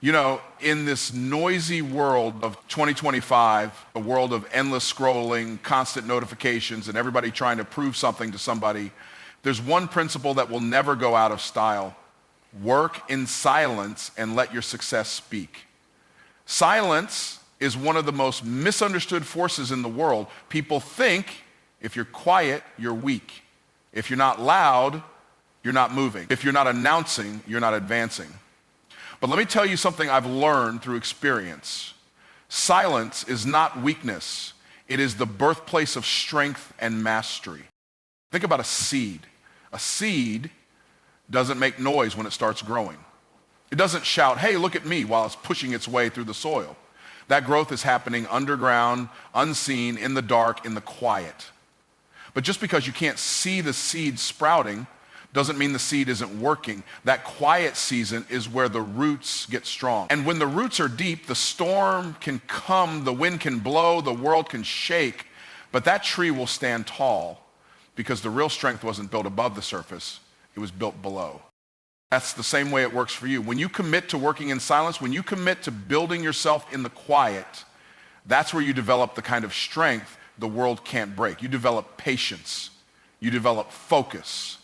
You know, in this noisy world of 2025, a world of endless scrolling, constant notifications, and everybody trying to prove something to somebody, there's one principle that will never go out of style. Work in silence and let your success speak. Silence is one of the most misunderstood forces in the world. People think if you're quiet, you're weak. If you're not loud, you're not moving. If you're not announcing, you're not advancing. But let me tell you something I've learned through experience. Silence is not weakness. It is the birthplace of strength and mastery. Think about a seed. A seed doesn't make noise when it starts growing. It doesn't shout, "Hey, look at me," while it's pushing its way through the soil. That growth is happening underground, unseen, in the dark, in the quiet. But just because you can't see the seed sprouting doesn't mean the seed isn't working. That quiet season is where the roots get strong. And when the roots are deep, the storm can come, the wind can blow, the world can shake, but that tree will stand tall because the real strength wasn't built above the surface, it was built below. That's the same way it works for you. When you commit to working in silence, when you commit to building yourself in the quiet, that's where you develop the kind of strength the world can't break. You develop patience. You develop focus.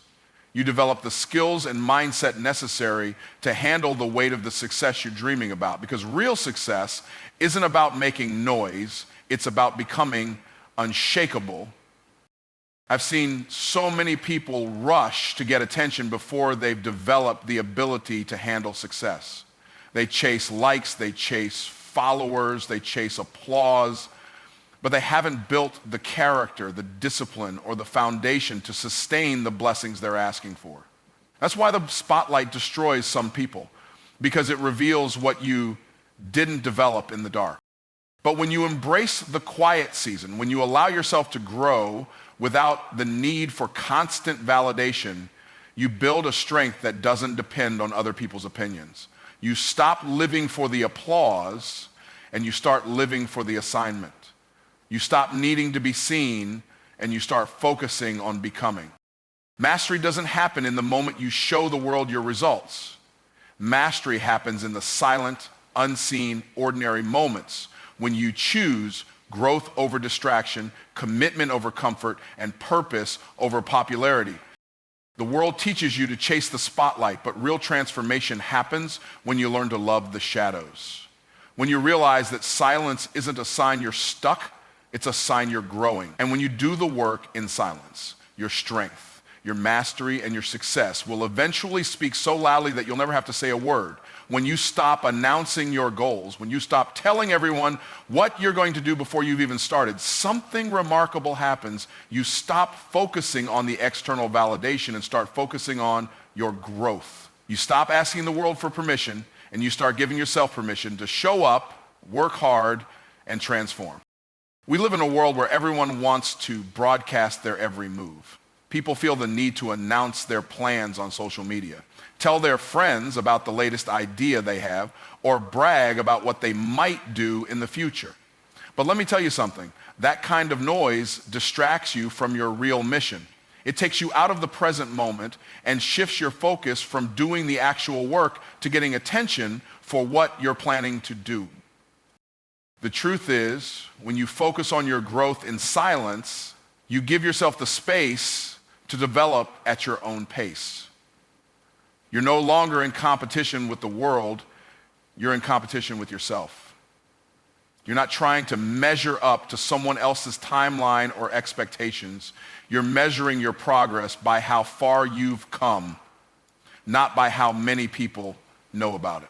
You develop the skills and mindset necessary to handle the weight of the success you're dreaming about. Because real success isn't about making noise, it's about becoming unshakable. I've seen so many people rush to get attention before they've developed the ability to handle success. They chase likes, they chase followers, they chase applause, but they haven't built the character, the discipline, or the foundation to sustain the blessings they're asking for. That's why the spotlight destroys some people, because it reveals what you didn't develop in the dark. But when you embrace the quiet season, when you allow yourself to grow without the need for constant validation, you build a strength that doesn't depend on other people's opinions. You stop living for the applause and you start living for the assignment. You stop needing to be seen and you start focusing on becoming. Mastery doesn't happen in the moment you show the world your results. Mastery happens in the silent, unseen, ordinary moments when you choose growth over distraction, commitment over comfort, and purpose over popularity. The world teaches you to chase the spotlight, but real transformation happens when you learn to love the shadows. When you realize that silence isn't a sign you're stuck, it's a sign you're growing. And when you do the work in silence, your strength, your mastery, and your success will eventually speak so loudly that you'll never have to say a word. When you stop announcing your goals, when you stop telling everyone what you're going to do before you've even started, something remarkable happens. You stop focusing on the external validation and start focusing on your growth. You stop asking the world for permission and you start giving yourself permission to show up, work hard, and transform. We live in a world where everyone wants to broadcast their every move. People feel the need to announce their plans on social media, tell their friends about the latest idea they have, or brag about what they might do in the future. But let me tell you something. That kind of noise distracts you from your real mission. It takes you out of the present moment and shifts your focus from doing the actual work to getting attention for what you're planning to do. The truth is, when you focus on your growth in silence, you give yourself the space to develop at your own pace. You're no longer in competition with the world, you're in competition with yourself. You're not trying to measure up to someone else's timeline or expectations. You're measuring your progress by how far you've come, not by how many people know about it.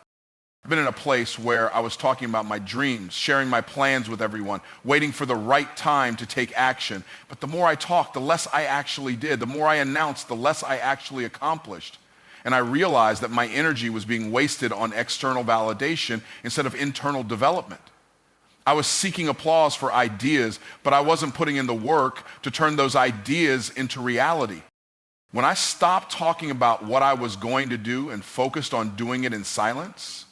I've been in a place where I was talking about my dreams, sharing my plans with everyone, waiting for the right time to take action. But the more I talked, the less I actually did. The more I announced, the less I actually accomplished. And I realized that my energy was being wasted on external validation instead of internal development. I was seeking applause for ideas, but I wasn't putting in the work to turn those ideas into reality. When I stopped talking about what I was going to do and focused on doing it in silence,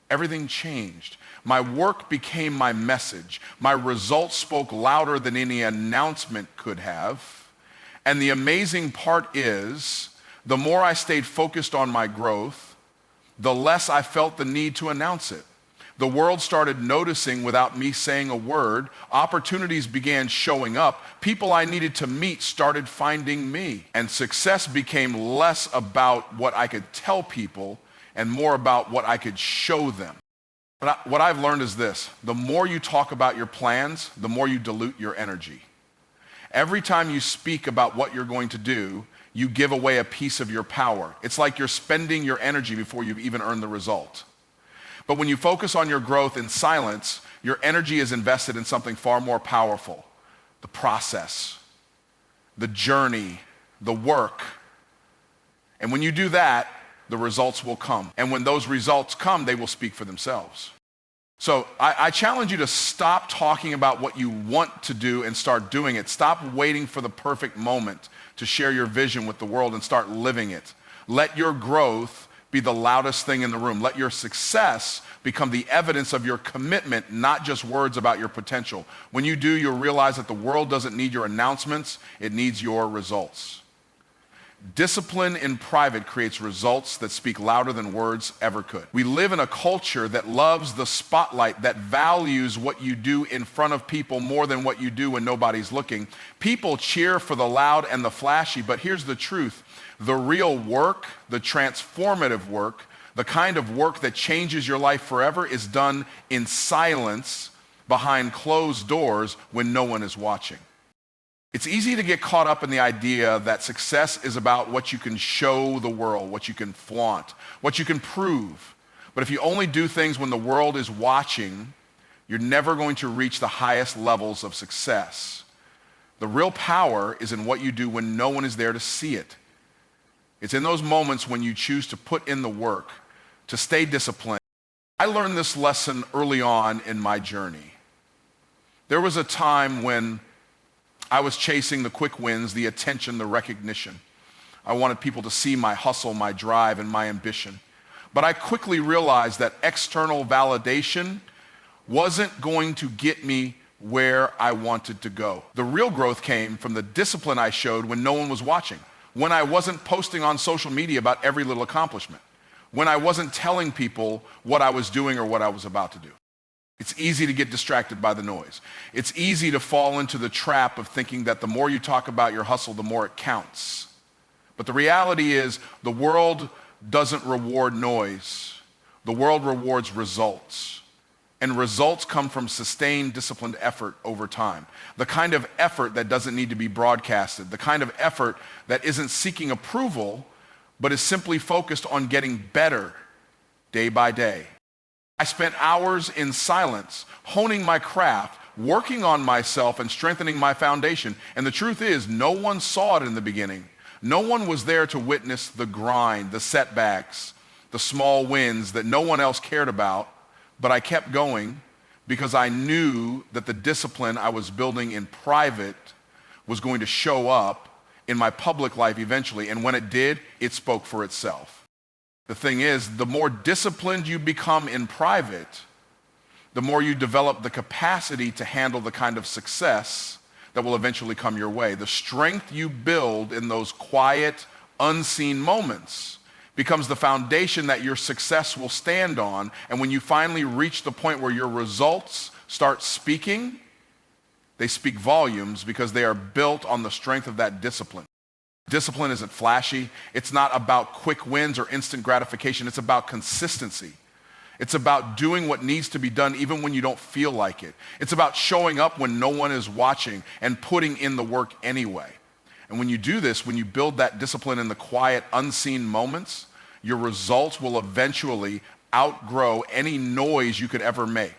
everything changed. My work became my message. My results spoke louder than any announcement could have. And the amazing part is, the more I stayed focused on my growth, the less I felt the need to announce it. The world started noticing without me saying a word. Opportunities began showing up. People I needed to meet started finding me. And success became less about what I could tell people and more about what I could show them. But what I've learned is this: the more you talk about your plans, the more you dilute your energy. Every time you speak about what you're going to do, you give away a piece of your power. It's like you're spending your energy before you've even earned the result. But when you focus on your growth in silence, your energy is invested in something far more powerful: the process, the journey, the work. And when you do that, the results will come. And when those results come, they will speak for themselves. So I challenge you to stop talking about what you want to do and start doing it. Stop waiting for the perfect moment to share your vision with the world and start living it. Let your growth be the loudest thing in the room. Let your success become the evidence of your commitment, not just words about your potential. When you do, you'll realize that the world doesn't need your announcements, it needs your results. Discipline in private creates results that speak louder than words ever could. We live in a culture that loves the spotlight, that values what you do in front of people more than what you do when nobody's looking. People cheer for the loud and the flashy, but here's the truth. The real work, the transformative work, the kind of work that changes your life forever is done in silence behind closed doors when no one is watching. It's easy to get caught up in the idea that success is about what you can show the world, what you can flaunt, what you can prove. But if you only do things when the world is watching, you're never going to reach the highest levels of success. The real power is in what you do when no one is there to see it. It's in those moments when you choose to put in the work, to stay disciplined. I learned this lesson early on in my journey. There was a time when I was chasing the quick wins, the attention, the recognition. I wanted people to see my hustle, my drive, and my ambition. But I quickly realized that external validation wasn't going to get me where I wanted to go. The real growth came from the discipline I showed when no one was watching, when I wasn't posting on social media about every little accomplishment, when I wasn't telling people what I was doing or what I was about to do. It's easy to get distracted by the noise. It's easy to fall into the trap of thinking that the more you talk about your hustle, the more it counts. But the reality is, the world doesn't reward noise. The world rewards results. And results come from sustained, disciplined effort over time. The kind of effort that doesn't need to be broadcasted. The kind of effort that isn't seeking approval, but is simply focused on getting better day by day. I spent hours in silence, honing my craft, working on myself and strengthening my foundation. And the truth is, no one saw it in the beginning. No one was there to witness the grind, the setbacks, the small wins that no one else cared about. But I kept going because I knew that the discipline I was building in private was going to show up in my public life eventually. And when it did, it spoke for itself. The thing is, the more disciplined you become in private, the more you develop the capacity to handle the kind of success that will eventually come your way. The strength you build in those quiet, unseen moments becomes the foundation that your success will stand on. And when you finally reach the point where your results start speaking, they speak volumes because they are built on the strength of that discipline. Discipline isn't flashy. It's not about quick wins or instant gratification. It's about consistency. It's about doing what needs to be done even when you don't feel like it. It's about showing up when no one is watching and putting in the work anyway. And when you do this, when you build that discipline in the quiet, unseen moments, your results will eventually outgrow any noise you could ever make.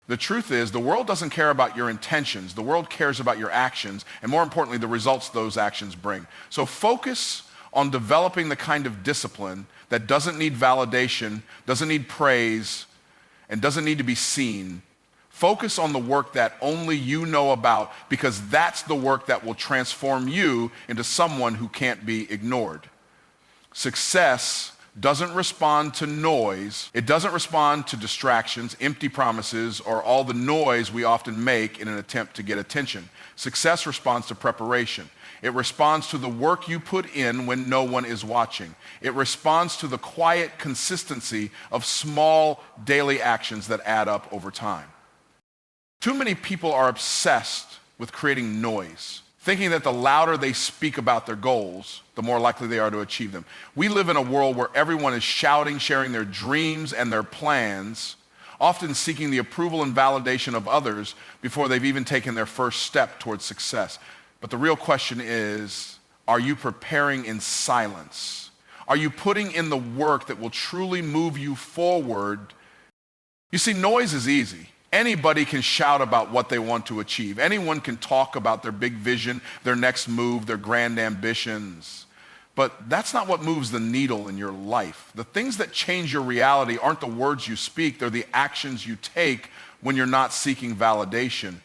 The truth is, the world doesn't care about your intentions. The world cares about your actions, and more importantly, the results those actions bring. So focus on developing the kind of discipline that doesn't need validation, doesn't need praise, and doesn't need to be seen. Focus on the work that only you know about, because that's the work that will transform you into someone who can't be ignored. Success doesn't respond to noise. It doesn't respond to distractions, empty promises, or all the noise we often make in an attempt to get attention. Success responds to preparation. It responds to the work you put in when no one is watching. It responds to the quiet consistency of small daily actions that add up over time. Too many people are obsessed with creating noise, thinking that the louder they speak about their goals, the more likely they are to achieve them. We live in a world where everyone is shouting, sharing their dreams and their plans, often seeking the approval and validation of others before they've even taken their first step towards success. But the real question is, are you preparing in silence? Are you putting in the work that will truly move you forward? You see, noise is easy. Anybody can shout about what they want to achieve. Anyone can talk about their big vision, their next move, their grand ambitions. But that's not what moves the needle in your life. The things that change your reality aren't the words you speak, they're the actions you take when you're not seeking validation.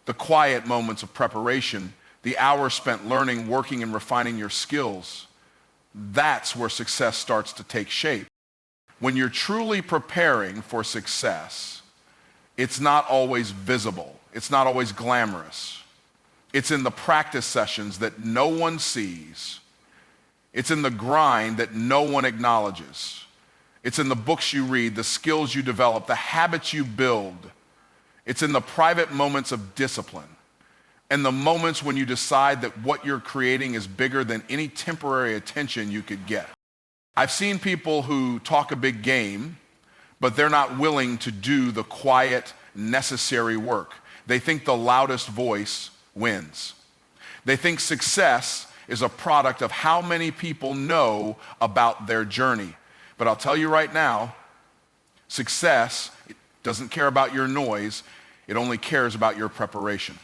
The quiet moments of preparation, the hours spent learning, working, and refining your skills. That's where success starts to take shape. When you're truly preparing for success, it's not always visible. It's not always glamorous. It's in the practice sessions that no one sees. It's in the grind that no one acknowledges. It's in the books you read, the skills you develop, the habits you build. It's in the private moments of discipline and the moments when you decide that what you're creating is bigger than any temporary attention you could get. I've seen people who talk a big game, but they're not willing to do the quiet, necessary work. They think the loudest voice wins. They think success is a product of how many people know about their journey. But I'll tell you right now, success doesn't care about your noise, it only cares about your preparation.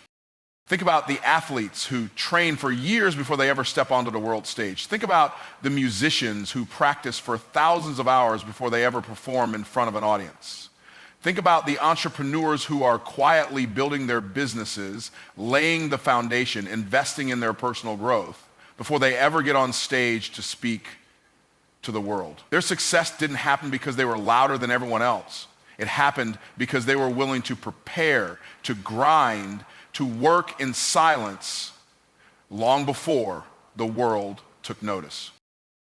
Think about the athletes who train for years before they ever step onto the world stage. Think about the musicians who practice for thousands of hours before they ever perform in front of an audience. Think about the entrepreneurs who are quietly building their businesses, laying the foundation, investing in their personal growth before they ever get on stage to speak to the world. Their success didn't happen because they were louder than everyone else. It happened because they were willing to prepare, to grind, to work in silence long before the world took notice.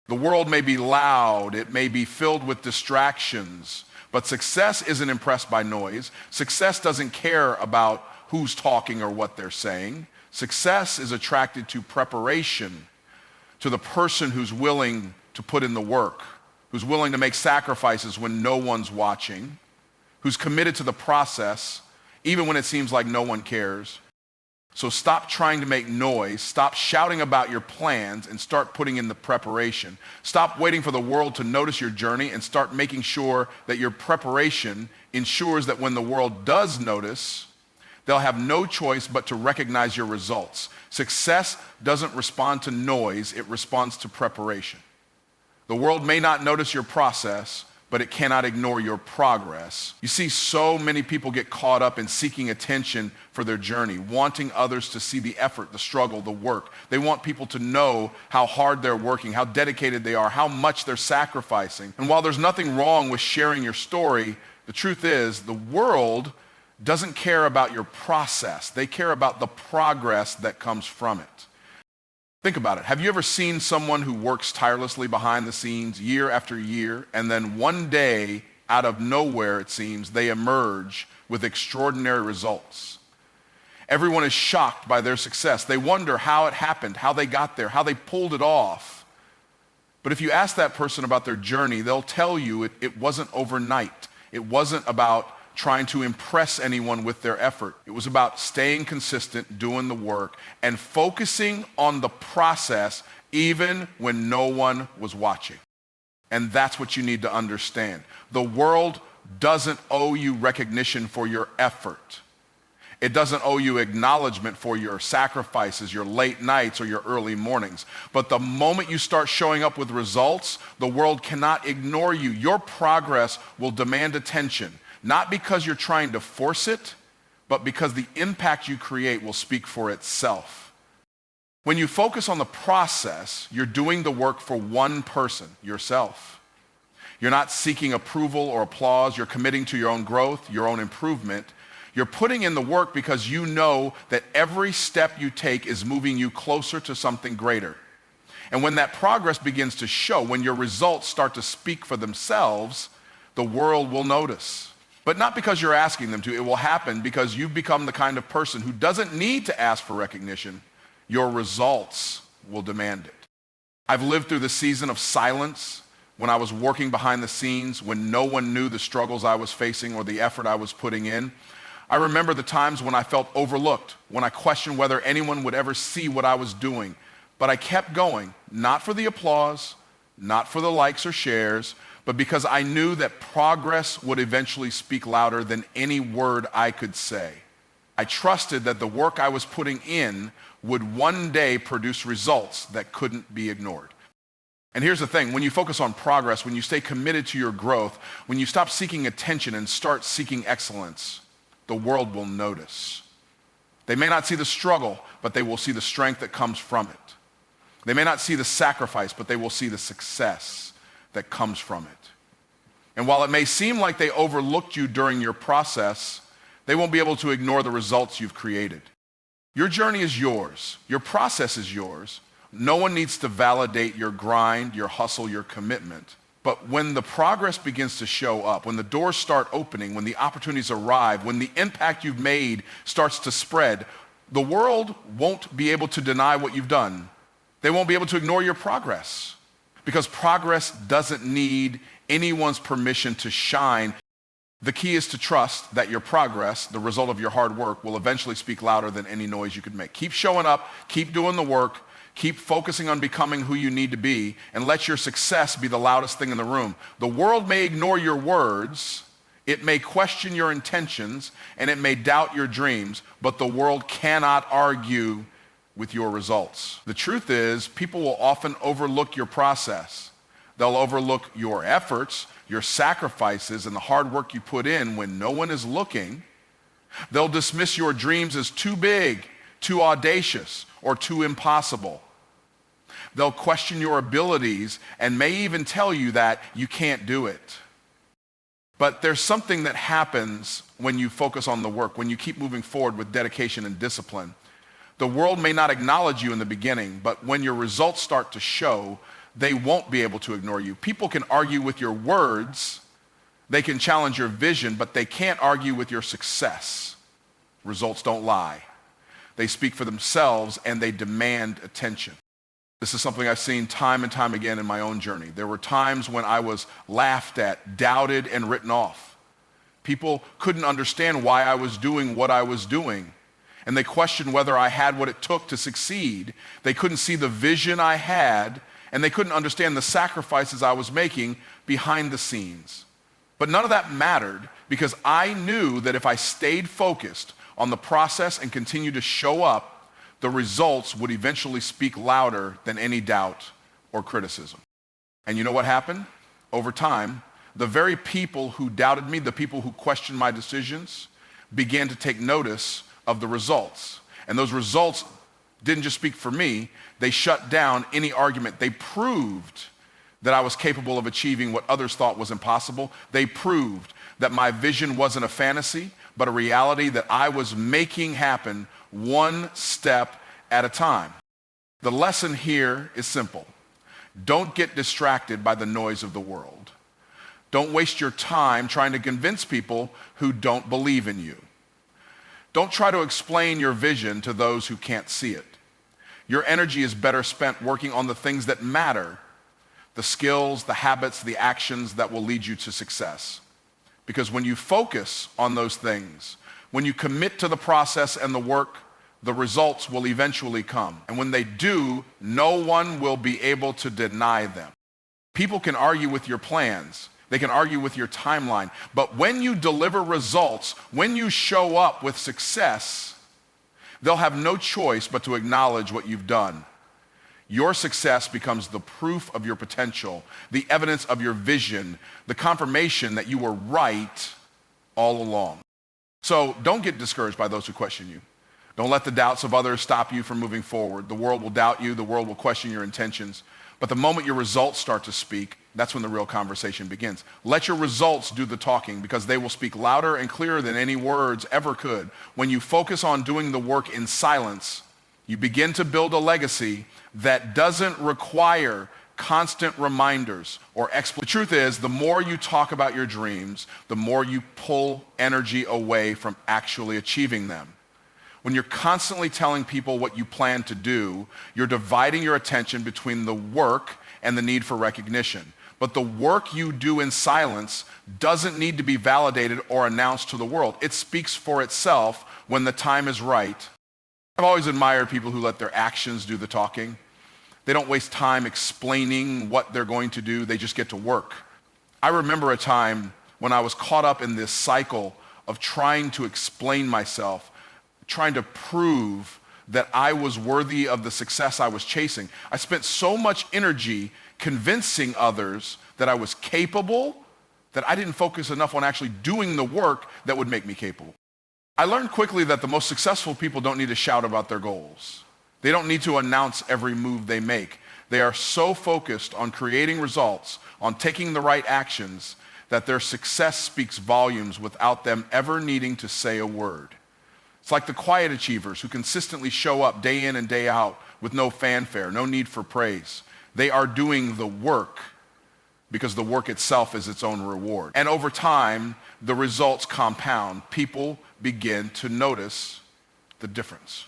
The world may be loud, it may be filled with distractions, but success isn't impressed by noise. Success doesn't care about who's talking or what they're saying. Success is attracted to preparation, to the person who's willing to put in the work, who's willing to make sacrifices when no one's watching, who's committed to the process, even when it seems like no one cares. So stop trying to make noise, stop shouting about your plans, and start putting in the preparation. Stop waiting for the world to notice your journey and start making sure that your preparation ensures that when the world does notice, they'll have no choice but to recognize your results. Success doesn't respond to noise, it responds to preparation. The world may not notice your process, but it cannot ignore your progress. You see, so many people get caught up in seeking attention for their journey, wanting others to see the effort, the struggle, the work. They want people to know how hard they're working, how dedicated they are, how much they're sacrificing. And while there's nothing wrong with sharing your story, the truth is the world doesn't care about your process. They care about the progress that comes from it. Think about it. Have you ever seen someone who works tirelessly behind the scenes year after year, and then one day, out of nowhere it seems, they emerge with extraordinary results? Everyone is shocked by their success. They wonder how it happened, how they got there, how they pulled it off. But if you ask that person about their journey, they'll tell you it wasn't overnight. It wasn't about trying to impress anyone with their effort. It was about staying consistent, doing the work, and focusing on the process even when no one was watching. And that's what you need to understand. The world doesn't owe you recognition for your effort. It doesn't owe you acknowledgement for your sacrifices, your late nights, or your early mornings. But the moment you start showing up with results, the world cannot ignore you. Your progress will demand attention. Not because you're trying to force it, but because the impact you create will speak for itself. When you focus on the process, you're doing the work for one person, yourself. You're not seeking approval or applause. You're committing to your own growth, your own improvement. You're putting in the work because you know that every step you take is moving you closer to something greater. And when that progress begins to show, when your results start to speak for themselves, the world will notice. But not because you're asking them to. It will happen because you've become the kind of person who doesn't need to ask for recognition. Your results will demand it. I've lived through the season of silence when I was working behind the scenes, when no one knew the struggles I was facing or the effort I was putting in. I remember the times when I felt overlooked, when I questioned whether anyone would ever see what I was doing. But I kept going, not for the applause, not for the likes or shares, but because I knew that progress would eventually speak louder than any word I could say. I trusted that the work I was putting in would one day produce results that couldn't be ignored. And here's the thing, when you focus on progress, when you stay committed to your growth, when you stop seeking attention and start seeking excellence, the world will notice. They may not see the struggle, but they will see the strength that comes from it. They may not see the sacrifice, but they will see the success that comes from it. And while it may seem like they overlooked you during your process, they won't be able to ignore the results you've created. Your journey is yours. Your process is yours. No one needs to validate your grind, your hustle, your commitment. But when the progress begins to show up, when the doors start opening, when the opportunities arrive, when the impact you've made starts to spread, the world won't be able to deny what you've done. They won't be able to ignore your progress because progress doesn't need anyone's permission to shine. The key is to trust that your progress, the result of your hard work, will eventually speak louder than any noise you could make. Keep showing up, keep doing the work, keep focusing on becoming who you need to be, and let your success be the loudest thing in the room. The world may ignore your words, it may question your intentions, and it may doubt your dreams, but the world cannot argue with your results. The truth is, people will often overlook your process. They'll overlook your efforts, your sacrifices, and the hard work you put in when no one is looking. They'll dismiss your dreams as too big, too audacious, or too impossible. They'll question your abilities and may even tell you that you can't do it. But there's something that happens when you focus on the work, when you keep moving forward with dedication and discipline. The world may not acknowledge you in the beginning, but when your results start to show, they won't be able to ignore you. People can argue with your words, they can challenge your vision, but they can't argue with your success. Results don't lie. They speak for themselves and they demand attention. This is something I've seen time and time again in my own journey. There were times when I was laughed at, doubted, and written off. People couldn't understand why I was doing what I was doing. And they questioned whether I had what it took to succeed. They couldn't see the vision I had, and they couldn't understand the sacrifices I was making behind the scenes. But none of that mattered because I knew that if I stayed focused on the process and continued to show up, the results would eventually speak louder than any doubt or criticism. And you know what happened? Over time, the very people who doubted me, the people who questioned my decisions, began to take notice of the results. And those results didn't just speak for me, they shut down any argument. They proved that I was capable of achieving what others thought was impossible. They proved that my vision wasn't a fantasy, but a reality that I was making happen one step at a time. The lesson here is simple. Don't get distracted by the noise of the world. Don't waste your time trying to convince people who don't believe in you. Don't try to explain your vision to those who can't see it. Your energy is better spent working on the things that matter, the skills, the habits, the actions that will lead you to success. Because when you focus on those things, when you commit to the process and the work, the results will eventually come. And when they do, no one will be able to deny them. People can argue with your plans. They can argue with your timeline. But when you deliver results, when you show up with success, they'll have no choice but to acknowledge what you've done. Your success becomes the proof of your potential, the evidence of your vision, the confirmation that you were right all along. So don't get discouraged by those who question you. Don't let the doubts of others stop you from moving forward. The world will doubt you. The world will question your intentions. But the moment your results start to speak, that's when the real conversation begins. Let your results do the talking because they will speak louder and clearer than any words ever could. When you focus on doing the work in silence, you begin to build a legacy that doesn't require constant reminders or the truth is, the more you talk about your dreams, the more you pull energy away from actually achieving them. When you're constantly telling people what you plan to do, you're dividing your attention between the work and the need for recognition. But the work you do in silence doesn't need to be validated or announced to the world. It speaks for itself when the time is right. I've always admired people who let their actions do the talking. They don't waste time explaining what they're going to do. They just get to work. I remember a time when I was caught up in this cycle of trying to explain myself, trying to prove that I was worthy of the success I was chasing. I spent so much energy convincing others that I was capable that I didn't focus enough on actually doing the work that would make me capable. I learned quickly that the most successful people don't need to shout about their goals. They don't need to announce every move they make. They are so focused on creating results, on taking the right actions, that their success speaks volumes without them ever needing to say a word. It's like the quiet achievers who consistently show up day in and day out with no fanfare, no need for praise. They are doing the work because the work itself is its own reward. And over time, the results compound. People begin to notice the difference.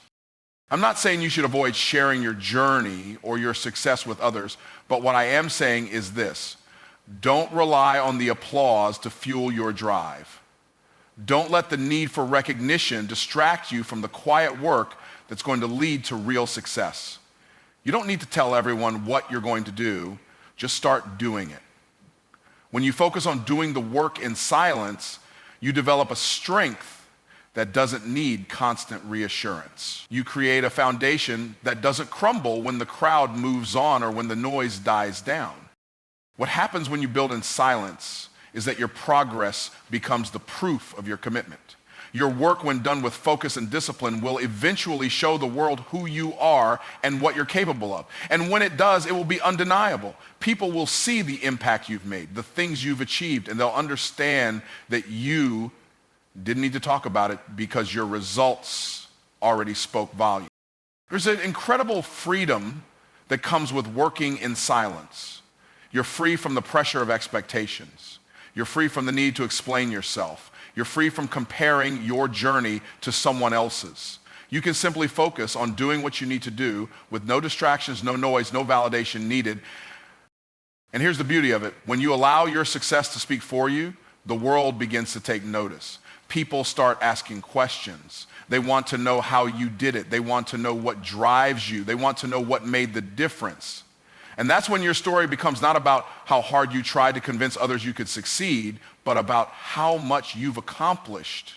I'm not saying you should avoid sharing your journey or your success with others, but what I am saying is this: don't rely on the applause to fuel your drive. Don't let the need for recognition distract you from the quiet work that's going to lead to real success. You don't need to tell everyone what you're going to do, just start doing it. When you focus on doing the work in silence, you develop a strength that doesn't need constant reassurance. You create a foundation that doesn't crumble when the crowd moves on or when the noise dies down. What happens when you build in silence is that your progress becomes the proof of your commitment. Your work, when done with focus and discipline, will eventually show the world who you are and what you're capable of. And when it does, it will be undeniable. People will see the impact you've made, the things you've achieved, and they'll understand that you didn't need to talk about it because your results already spoke volume. There's an incredible freedom that comes with working in silence. You're free from the pressure of expectations. You're free from the need to explain yourself. You're free from comparing your journey to someone else's. You can simply focus on doing what you need to do with no distractions, no noise, no validation needed. And here's the beauty of it. When you allow your success to speak for you, the world begins to take notice. People start asking questions. They want to know how you did it. They want to know what drives you. They want to know what made the difference. And that's when your story becomes not about how hard you tried to convince others you could succeed, but about how much you've accomplished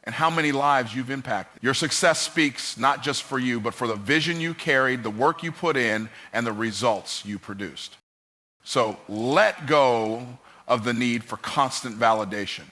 and how many lives you've impacted. Your success speaks not just for you, but for the vision you carried, the work you put in, and the results you produced. So let go of the need for constant validation.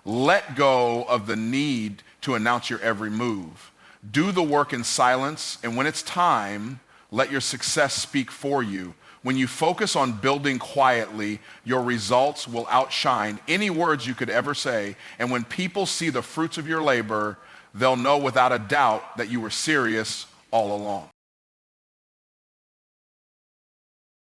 Let go of the need to announce your every move. Do the work in silence, and when it's time, let your success speak for you. When you focus on building quietly, your results will outshine any words you could ever say, and when people see the fruits of your labor, they'll know without a doubt that you were serious all along.